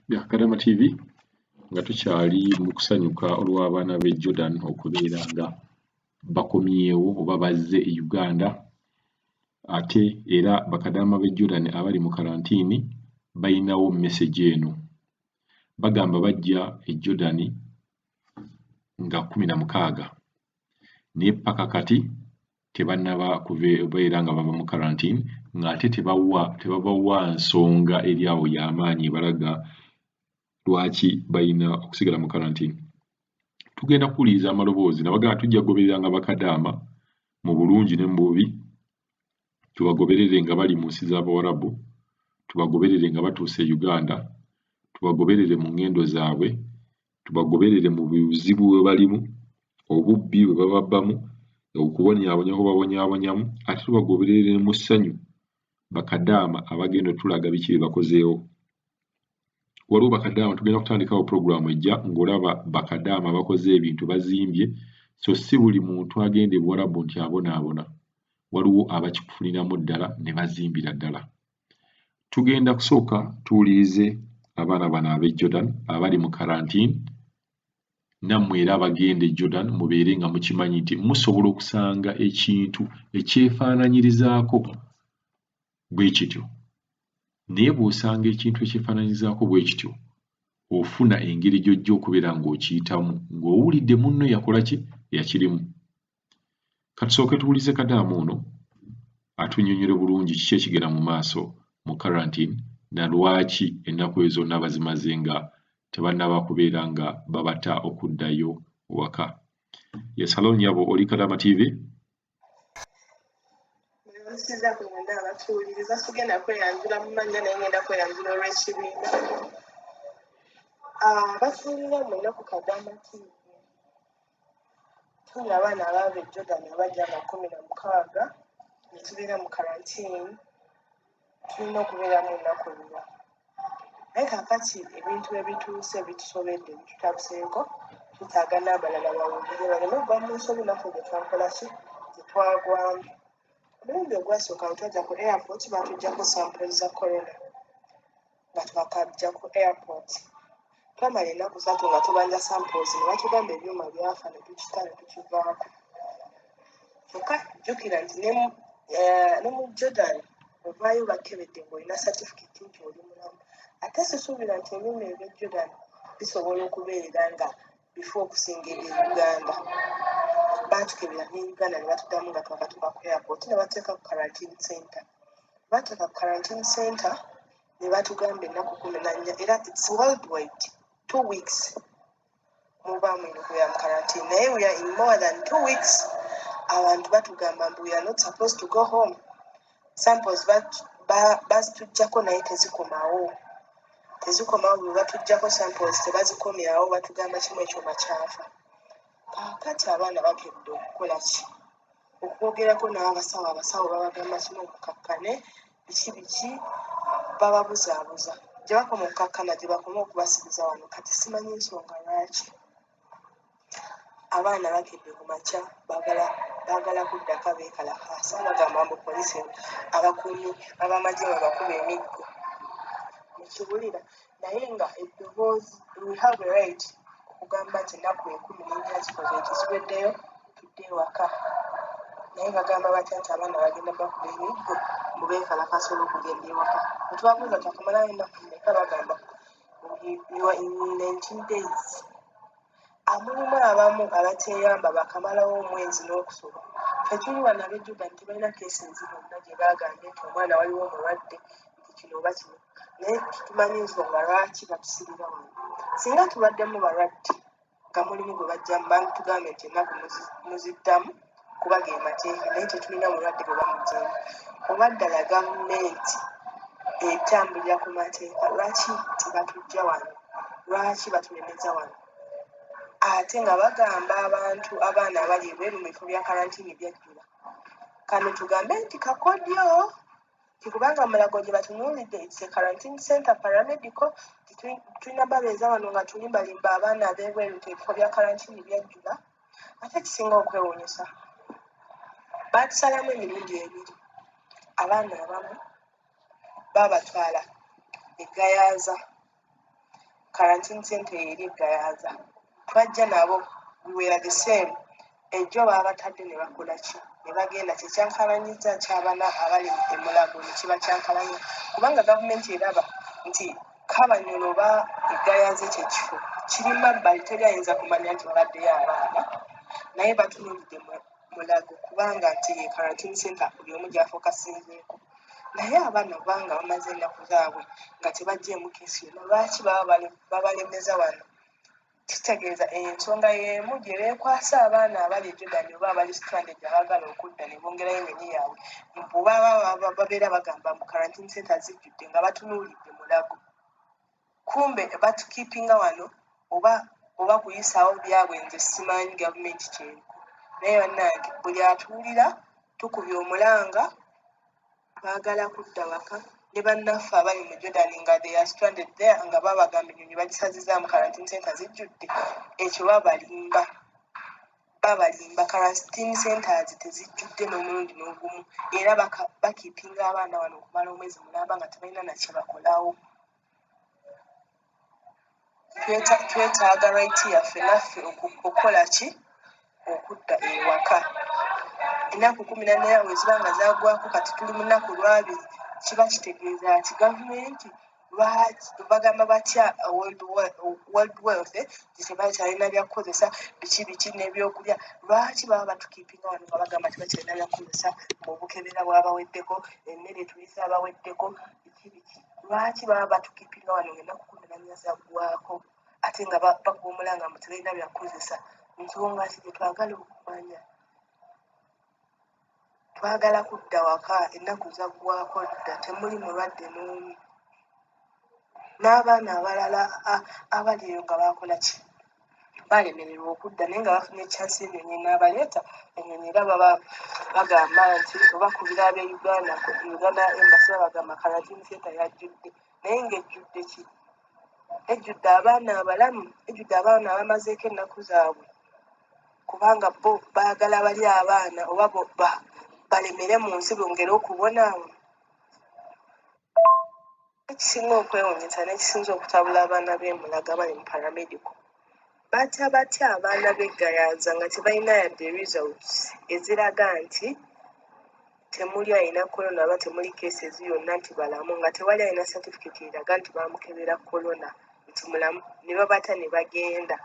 Bakadama TV nga tukyali mu kusanyuka olw'abaana b'e Jordan okubeera nga bakomyewo oba bazze e Uganda ate era bakadama b'e Jordan abali mu kalantini bayinawo message eno. Bagamba bajja e Jordan nga 16 naye paka kati tebannaba kubeera nga bava mu kalantini ng'ate tebabawa nsonga eri awo y'amaanyi balaga lwaki bayina okusigala mu kalantini. Tugenda kuwuliriza amaloboozi nabagamba tujja kugoberera nga Bakadama mu bulungi ne mu bubi, tubagoberere nga bali mu nsi z'Abawarabu, tubagoberere nga batuuse e Uganda, tubagoberere mu ngendo zaabwe, tubagoberere mu buzibu bwe balimu, obubbi bwe bababbamu, okubonyaabonya kwe babonyaabonyamu, ate tubagoberere mu ssanyu Bakadama abagenda otulaga biki bye bakozeewo. Waliwo Bakadama tugenda kutandikawo puroguramu ejja ng'olaba Bakadama bakoze ebintu bazimbye, so si buli muntu agenda e Buwarabu nti abonaabona. Waliwo abakikufuniramu ddala ne bazimbira ddala. Tugenda kusooka tuwulirize abaana bano ab'e Jordan abali mu kalantini, nammwe era abagenda e Jordan mubeere nga mukimanyi nti musobola okusanga ekintu ekyefaananyirizaako bwe kityo. Naye bw'osanga ekintu ekyefaananyirizaako bwe kityo, ofuna engeri gy'ojja okubeera ng'okiyitamu ng'owulidde munno yakola ki yakirimu. Katusooke tuwulize Kadaama ono atunnyonnyole bulungi kiki ekigenda mu maaso mu kalantini na lwaki ennaku ezo zonna bazimaze nga tebannaba kubeera nga babata okuddayo waka. Yes, hello Nyabo, oli Kadaama TV. Nsiza kwenda abatuuliriza sigenda kweyanjula mu manja naye ngenda kweyanjula olw'ekibiina. Batuulira mwenna ku Kadaama TV. Tuli abaana abava e Jordan abajja nga 16 ne tubeera mu kalantini, tulina okubeera mu nnaku nnya. Naye kaakati ebintu ebituuse bitusobedde bitutabuseeko, tutaaga n'abalala bawulire baleme okuva mu nsobi naffe gye twakola ki gye twagwamu. Omulundi ogwasooka bwe twajja ku airport batuggyako samples za corona nga twakajja ku airport. Twamala ennaku 3 nga tubanja samples ne batugamba ebyuma byafa ne tukita ne tukivaako. Kyokka jjukira nti ne mu Jordan ovaayo bakebedde ng'olina certificate nti oli mulamu. Ate sisuubira nti ebyuma eby'e Jordan bisobola okubeera nga bifo okusinga eby'e Uganda. Baatukebera ne Uganda ne batuddamu nga twakatuuka ku airport ne bateeka ku quarantine center. Baateeka ku quarantine center ne batugamba ennaku 14 era it's worldwide 2 weeks mubaamu kubeera mu quarantine. Naye we are in more than 2 weeks. Abantu batugamba mbu we are not supposed to go home. Samples bazituggyako naye tezikomawo. Bwe batuggyako samples tebazikomyawo, batugamba kimu ekyuma kyafa. Kaakati abaana bakedde okukola ki? Okwogerako n'abasawo. Abasawo babagamba kimu okukakkane, biki bababuzaabuza. Gye bakoma okukakkana gye bakoma okubasibiza wano kati simanyi nsonga lwaki. Abaana bakedde ku makya baagala kuddako abeekalakaasa bagamba mbu poliisi abakuumi ab'amagye babakuba emiggo. Mukiwulira naye nga eddoboozi we have a right okugamba nti ennaku 14 zikoze ekiziweddeyo tudde ewaka. Naye bagamba batya nti abaana bagenda bakuba emiggo mu beekalakaasa olw'okugenda ewaka. Bwe tubabuuza twakumalayo ennaku mmeka bagamba you are in 19 days. Mulimu abamu abateeyamba bakamalawo omwezi n'okusoba. Ffe tuli wano ab'e Jordan tebalina keesi zonna gye baagambye nti omwana waliwo omulwadde nti kino oba kino. Naye tumanyi ensonga lwaki batusibira wano. Singa tubaddemu balwadde nga mulimu gwe bajja mu bantu tugambe nti ennaku muziddamu kuba ge mateeka, naye tetulina mulwadde gwe bamugyeemu. Oba ddala gavumenti etambulira ku mateeka, lwaki tebatujja wano? Lwaki batulemeza wano? Ate nga bagamba abantu abaana abali ebweru mu bifo bya kalantini byajjula. Kano tugambe nti kakodyo tikubanga mulago gye batunuulidde it's a quarantine center paramedical. Tulina babeeza wano nga tulimbalimba abaana ab'ebweru nti ebifo bya kalantini byajjula. Ate kisinga okwewuunyisa baatusalamu emirundi 2. Abaana abamu baabatwala e Gayaza quarantine center eri Gayaza twajja nabo we were the same ejjo baabatadde ne bakola ki ne bagenda kyekyankalanyiza ky'abaana abali e Mulago ne kiba kyankalanya kubanga gavumenti eraba nti Kabanyolo oba Egayaza ekyo ekifo kiri mabbali teri ayinza kumanya nti babaddeyo abaana naye batunuulidde Mulago kubanga nti ye quarantine center buli omu gy'afokasinzeeko naye abaana kubanga bamaze ennaku zaabwe nga tebaggyemu keesi yonna lwaki babalemeza wano kitegeeza ensonga y'emu gye beekwasa abaana abali Jordan oba abali stranded abaagala okudda ne bongerayo ennyonyi yaabwe bw'oba babeera bagamba mu quarantine center zijjudde nga batunuulidde Mulago kumbe batukiipinga wano oba kuyisaawo byabwe nze simanyi gavumenti kyeriko naye bannange buli atuwulira tukubye omulanga baagala kudda waka ne bannaffe abali mu Jordan nga they are stranded there nga babagamba ennyonyi bagisazizza mu quarantine center zijjudde ekyo babalimba quarantine centers tezijjudde n'omulundi n'ogumu era bakiipinga abaana wano okumala omwezi mulamba nga tebalina nakye bakolawo twetaaga right yaffe naffe okukola ki okudda ewaka ennaku 14 bwe ziba nga zaggwako kati tuli mu nnaku lwabiri kiba kitegeeza nti gavumenti bagamba batya world wealth tebakyalina byakukozesa biki n'ebyokulya lwaki baba batukiipinga wano nga bagamba tebakyalina byakukozesa obukebera bwabaweddeko emmere tuyisa abaweddeko biki lwaki baba batukiipinga wano ng'ennaku 14 zaggwako ate nga bakuba omulanga mu tebalina byakukozesa nsonga ki gye twagala okumanya twagala kudda waka ennaku zaggwako dda temuli mulwadde n'omu n'abaana abalala abali eyo nga bakola ki balemererwa okudda naye nga bafunye chance y'ennyonyi n'abaleeta ennyonyi era baba bagamba nti obakubira ab'e Uganda embassy babagamba quarantine center yajjudde naye ng'ejjudde ki ejjudde abaana abalamu ejjudde abaana abamazeeko ennaku zaabwe kubanga bo baagala bali abaana oba balemere mu nsi bongere okubonaamu ekisinga okwewuunyisa n'ekisinza okutabula abaana b'e Mulago abali mu paramedico batya abaana b'e Gayaza nga tebalina yadde results eziraga nti temuli alina corona oba temuli cases yonna nti balamu nga tewali alina certificate eraga nti bamukebera corona nti mulamu ne babata ne bagenda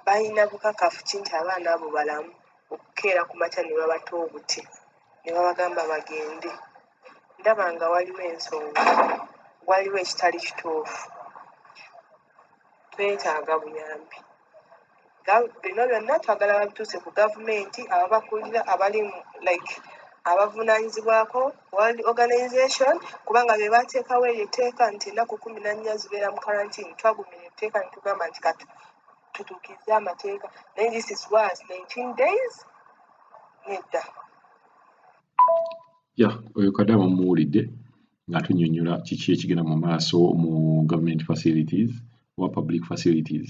balina bukakafu ki nti abaana abo balamu okukeera ku makya ne babata obuti ne babagamba bagende ndaba nga waliwo ensonga waliwo ekitali kituufu twetaaga buyambi bino byonna twagala babituuse ku gavumenti ababakulira abali abavunaanyizibwako World Organization kubanga be bateekawo eryo etteeka nti ennaku 14 zibeera mu karantini twagumira etteeka ne tugamba nti tutuukirize amateeka naye this is was 19 days nedda oyo Kadama muwulidde nga tunnyonnyola kiki ekigenda mu maaso mu government facilities oba public facilities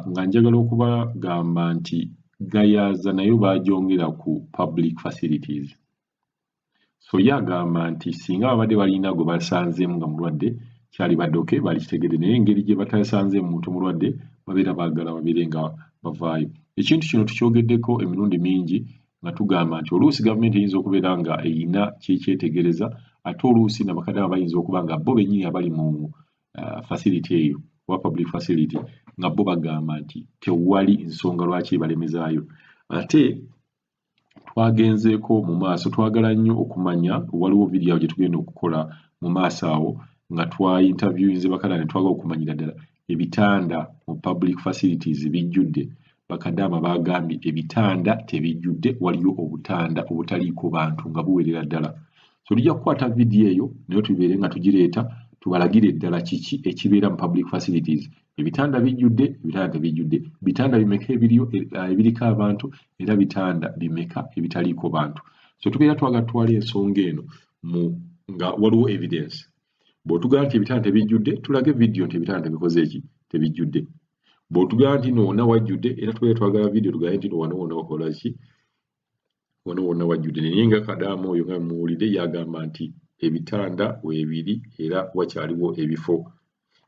nga njagala okubagamba nti Gayaza nayo bagyongera ku public facilities so ye agamba nti singa babadde balina gwe basanzeemu nga mulwadde kyali baddoke balikitegedde naye engeri gye batasanzeemu muntu mulwadde babeera baagala babeere nga bavaayo ekintu kino tukyogeddeko emirundi mingi nga tugamba nti oluusi gavumenti eyinza okubeera nga eyina kyekyetegereza ate oluusi nabakadama bayinza okuba nga bo bennyini abali mu facility eyo oba public facility nga bo bagamba nti tewali nsonga lwaki balemezaayo ate twagenzeeko mu maaso twagala nnyo okumanya waliwo vidiyo gye tugenda okukola mu maaso awo nga interviewinze bakadama ne twagala okumanyira ddala ebitanda mu public facilities bijjudde bakadama bagambye ebitanda tebijjudde waliyo obutanda obutaliiko bantu nga buwerera ddala so tujja kukwata vidiyo eyo naye tubeere nga tugireeta tubalagire ddala kiki ekibeera mu public facilities ebitanda bijjudde ebitanda tebijjudde bitanda bimeka ebiriko abantu era bitanda bimeka ebitaliiko bantu so tubeera twagala twala ensonga eno nga waliwo evidence bw'otugamba nti ebitanda tebijjudde tulage vidiyo nti ebitanda bikoze eki tebijjudde bw'otugamba nti nowonna wajjudde era tubeera twagala vidiyo tugabe nti wonna wakola ki wonna wajjudde naye nga Kadama oyo nga muwulidde yagamba nti ebitanda weebiri era wakyaliwo ebifo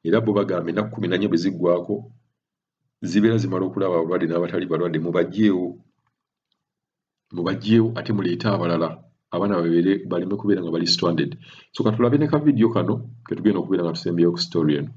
era bo bagamba ennaku 14 bwe ziggwako zibeera zimala okulaba abalwadde n'abatali balwadde mubajjeewo ate muleete abalala abaana baleme kubeera nga bali stranded. So katulabe ne ka video kano ketugenda okubeera nga tusembyeyo ku story eno.